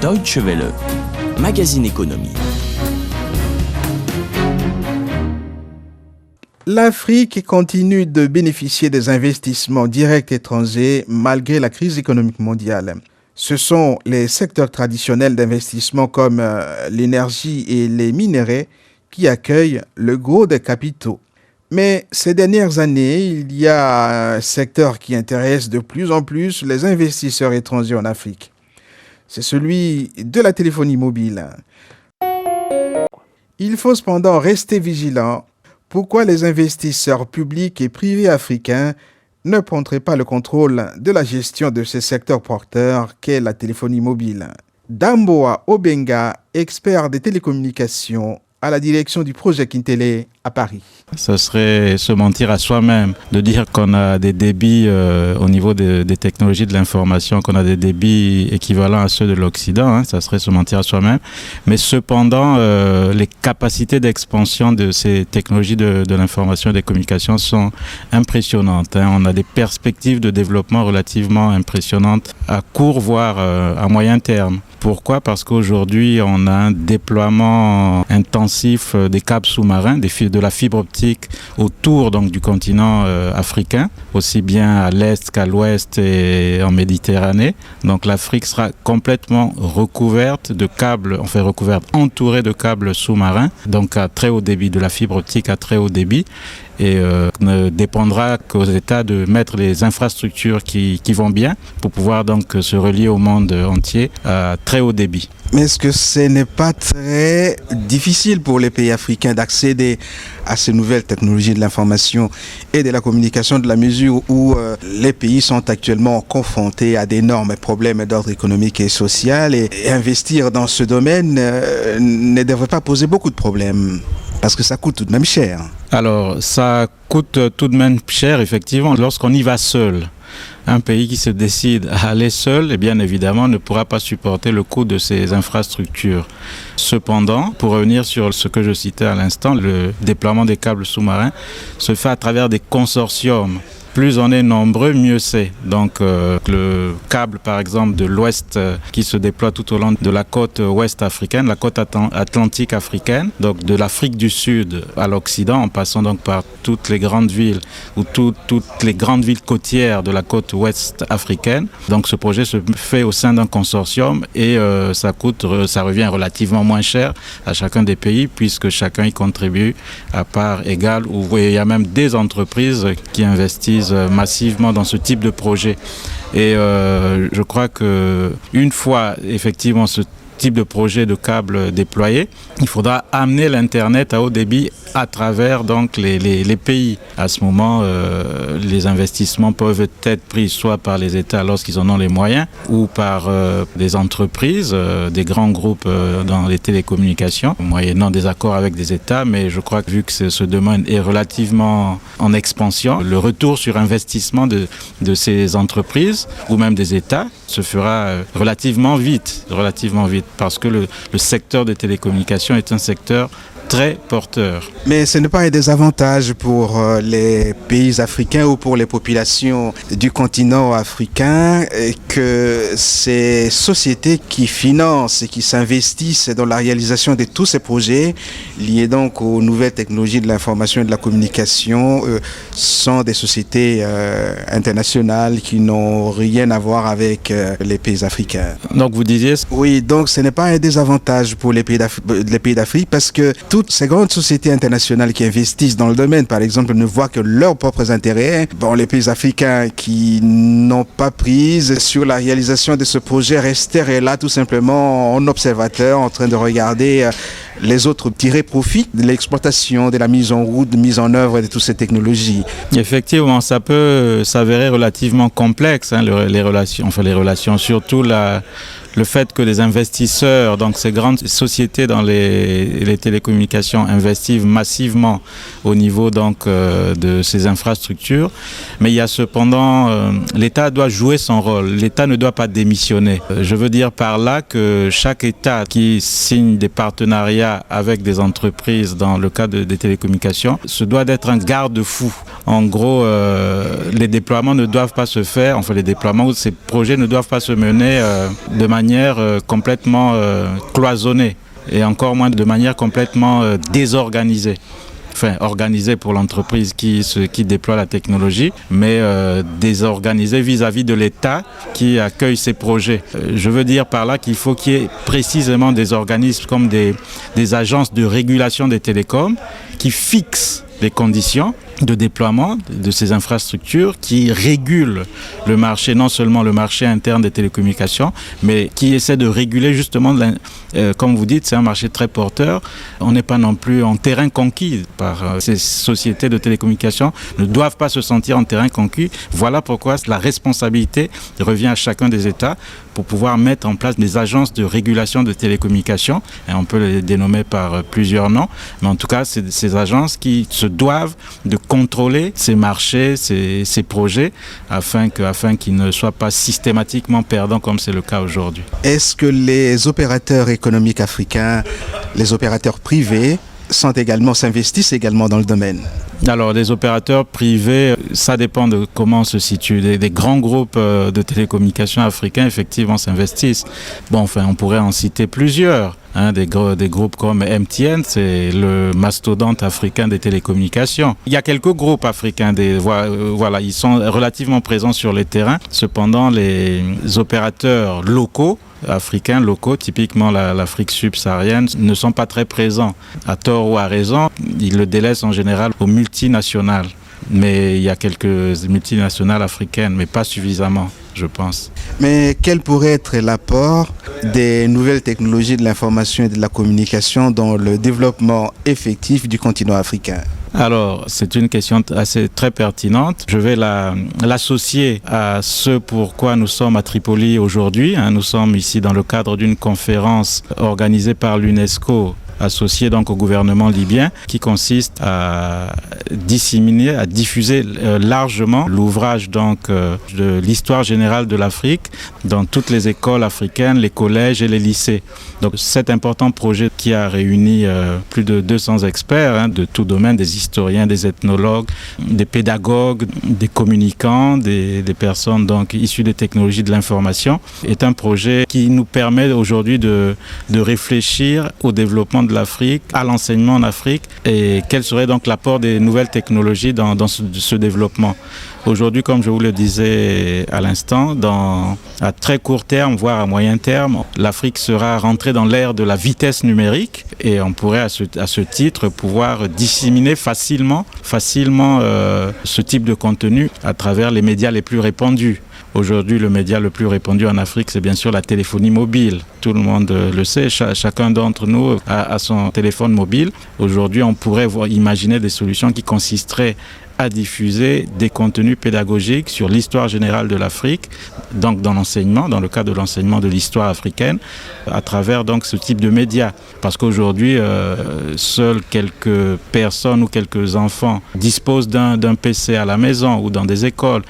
Deutsche Welle, magazine économie. L'Afrique continue de bénéficier des investissements directs étrangers malgré la crise économique mondiale. Ce sont les secteurs traditionnels d'investissement comme l'énergie et les minéraux qui accueillent le gros des capitaux. Mais ces dernières années, il y a un secteur qui intéresse de plus en plus les investisseurs étrangers en Afrique. C'est celui de la téléphonie mobile. Il faut cependant rester vigilant. Pourquoi les investisseurs publics et privés africains ne prendraient pas le contrôle de la gestion de ce secteur porteur qu'est la téléphonie mobile? Damboa Obenga, expert des télécommunications à la direction du projet Kintele à Paris. Ce serait se mentir à soi-même de dire qu'on a des débits au niveau des technologies de l'information, qu'on a des débits équivalents à ceux de l'Occident, ça serait se mentir à soi-même. Mais cependant, les capacités d'expansion de ces technologies de l'information et des communications sont impressionnantes. On a des perspectives de développement relativement impressionnantes à court, voire à moyen terme. Pourquoi ? Parce qu'aujourd'hui, on a un déploiement intensif des câbles sous-marins, de la fibre optique autour donc, du continent africain, aussi bien à l'est qu'à l'ouest et en Méditerranée. Donc l'Afrique sera complètement recouverte de câbles, entourée de câbles sous-marins, donc à très haut débit, de la fibre optique à très haut débit. Et ne dépendra qu'aux États de mettre les infrastructures qui vont bien pour pouvoir donc se relier au monde entier à très haut débit. Mais est-ce que ce n'est pas très difficile pour les pays africains d'accéder à ces nouvelles technologies de l'information et de la communication, de la mesure où les pays sont actuellement confrontés à d'énormes problèmes d'ordre économique et social et investir dans ce domaine ne devrait pas poser beaucoup de problèmes? Parce que ça coûte tout de même cher. Alors, ça coûte tout de même cher, effectivement, lorsqu'on y va seul. Un pays qui se décide à aller seul, bien évidemment, ne pourra pas supporter le coût de ces infrastructures. Cependant, pour revenir sur ce que je citais à l'instant, le déploiement des câbles sous-marins se fait à travers des consortiums. Plus on est nombreux, mieux c'est. Donc le câble par exemple de l'ouest qui se déploie tout au long de la côte ouest africaine, la côte atlantique africaine, donc de l'Afrique du Sud à l'Occident, en passant donc par toutes les grandes villes ou toutes les grandes villes côtières de la côte ouest africaine. Donc ce projet se fait au sein d'un consortium et ça revient relativement moins cher à chacun des pays puisque chacun y contribue à part égale. Il y a même des entreprises qui investissent massivement dans ce type de projet. Et je crois que une fois effectivement ce type de projet de câble déployé, il faudra amener l'Internet à haut débit à travers donc les pays. À ce moment, les investissements peuvent être pris soit par les États lorsqu'ils en ont les moyens ou par des entreprises, des grands groupes dans les télécommunications, moyennant des accords avec des États. Mais je crois que vu que ce domaine est relativement en expansion, le retour sur investissement de ces entreprises ou même des États se fera relativement vite, parce que le secteur des télécommunications est un secteur très porteur. Mais ce n'est pas un désavantage pour les pays africains ou pour les populations du continent africain que ces sociétés qui financent et qui s'investissent dans la réalisation de tous ces projets liés donc aux nouvelles technologies de l'information et de la communication sont des sociétés internationales qui n'ont rien à voir avec les pays africains. Donc vous disiez... Oui, donc ce n'est pas un désavantage pour les pays d'Afrique parce que toutes ces grandes sociétés internationales qui investissent dans le domaine, par exemple, ne voient que leurs propres intérêts. Les pays africains qui n'ont pas prise sur la réalisation de ce projet resteraient là tout simplement en observateur, en train de regarder les autres tirer profit de l'exploitation, de la mise en route, de mise en œuvre de toutes ces technologies. Effectivement, ça peut s'avérer relativement complexe, les relations, surtout le fait que les investisseurs, donc ces grandes sociétés dans les télécommunications investissent massivement au niveau donc de ces infrastructures, mais il y a cependant l'État doit jouer son rôle. L'État ne doit pas démissionner. Je veux dire par là que chaque État qui signe des partenariats avec des entreprises dans le cadre des télécommunications se doit d'être un garde-fou. En gros, les déploiements ne doivent pas se faire, les déploiements ou ces projets ne doivent pas se mener de manière manière complètement cloisonnée et encore moins de manière complètement désorganisée. Enfin, organisée pour l'entreprise qui déploie la technologie, mais désorganisée vis-à-vis de l'État qui accueille ces projets. Je veux dire par là qu'il faut qu'il y ait précisément des organismes comme des agences de régulation des télécoms qui fixent les conditions de déploiement de ces infrastructures, qui régulent le marché, non seulement le marché interne des télécommunications, mais qui essaient de réguler justement, comme vous dites, c'est un marché très porteur. On n'est pas non plus en terrain conquis par ces sociétés de télécommunications, ne doivent pas se sentir en terrain conquis. Voilà pourquoi la responsabilité revient à chacun des États pour pouvoir mettre en place des agences de régulation de télécommunications. Et on peut les dénommer par plusieurs noms, mais en tout cas, c'est ces agences qui se doivent de contrôler ces marchés, ces projets, afin qu'ils ne soient pas systématiquement perdants comme c'est le cas aujourd'hui. Est-ce que les opérateurs économiques africains, les opérateurs privés, s'investissent également dans le domaine? Alors, les opérateurs privés, ça dépend de comment on se situe. Des grands groupes de télécommunications africains, effectivement, s'investissent. Bon, enfin, on pourrait en citer plusieurs. Des groupes comme MTN, c'est le mastodonte africain des télécommunications. Il y a quelques groupes africains, voilà, ils sont relativement présents sur les terrains. Cependant, les opérateurs locaux, africains locaux, typiquement l'Afrique subsaharienne, ne sont pas très présents. À tort ou à raison, ils le délaissent en général aux multinationales. Mais il y a quelques multinationales africaines, mais pas suffisamment, je pense. Mais quel pourrait être l'apport des nouvelles technologies de l'information et de la communication dans le développement effectif du continent africain? Alors, c'est une question très pertinente. Je vais l'associer à ce pourquoi nous sommes à Tripoli aujourd'hui. Nous sommes ici dans le cadre d'une conférence organisée par l'UNESCO, associé donc au gouvernement libyen, qui consiste à disséminer, à diffuser largement l'ouvrage donc de l'histoire générale de l'Afrique dans toutes les écoles africaines, les collèges et les lycées. Donc cet important projet qui a réuni plus de 200 experts de tout domaine, des historiens, des ethnologues, des pédagogues, des communicants, des personnes donc issues des technologies de l'information, est un projet qui nous permet aujourd'hui de réfléchir au développement de l'Afrique, à l'enseignement en Afrique, et quel serait donc l'apport des nouvelles technologies dans ce développement. Aujourd'hui, comme je vous le disais à l'instant, à très court terme, voire à moyen terme, l'Afrique sera rentrée dans l'ère de la vitesse numérique et on pourrait à ce titre pouvoir disséminer facilement ce type de contenu à travers les médias les plus répandus. Aujourd'hui, le média le plus répandu en Afrique, c'est bien sûr la téléphonie mobile. Tout le monde le sait, chacun d'entre nous a son téléphone mobile. Aujourd'hui, on pourrait imaginer des solutions qui consisteraient à diffuser des contenus pédagogiques sur l'histoire générale de l'Afrique, donc dans l'enseignement, dans le cadre de l'enseignement de l'histoire africaine, à travers donc ce type de médias. Parce qu'aujourd'hui, seuls quelques personnes ou quelques enfants disposent d'un PC à la maison ou dans des écoles.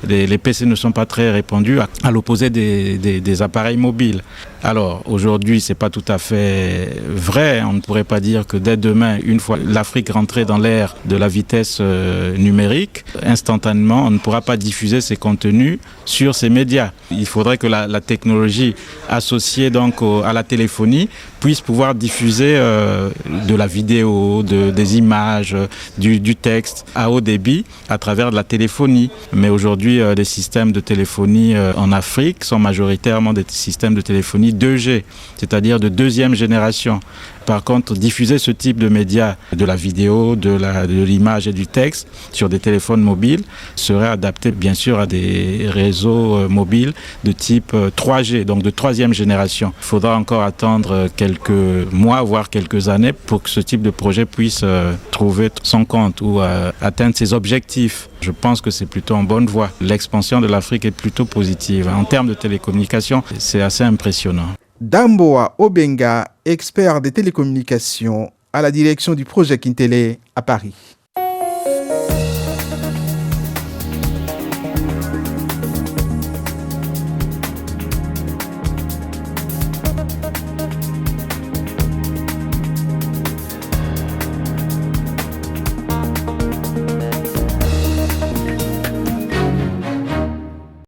Les PC ne sont pas très répandus à l'opposé des appareils mobiles. Alors aujourd'hui, c'est pas tout à fait vrai. On ne pourrait pas dire que dès demain, une fois l'Afrique rentrée dans l'ère de la vitesse numérique, instantanément, on ne pourra pas diffuser ces contenus sur ces médias. Il faudrait que la technologie associée donc à la téléphonie puisse pouvoir diffuser de la vidéo, des images, du texte à haut débit à travers de la téléphonie. Mais aujourd'hui, les systèmes de téléphonie en Afrique sont majoritairement des systèmes de téléphonie 2G, c'est-à-dire de deuxième génération. Par contre, diffuser ce type de médias, de la vidéo, de l'image et du texte sur des téléphones mobiles serait adapté bien sûr à des réseaux mobiles de type 3G, donc de troisième génération. Il faudra encore attendre quelques mois, voire quelques années pour que ce type de projet puisse trouver son compte ou atteindre ses objectifs. Je pense que c'est plutôt en bonne voie. L'expansion de l'Afrique est plutôt positive. En termes de télécommunications, c'est assez impressionnant. Damboa Obenga, expert des télécommunications à la direction du projet Kintélé à Paris.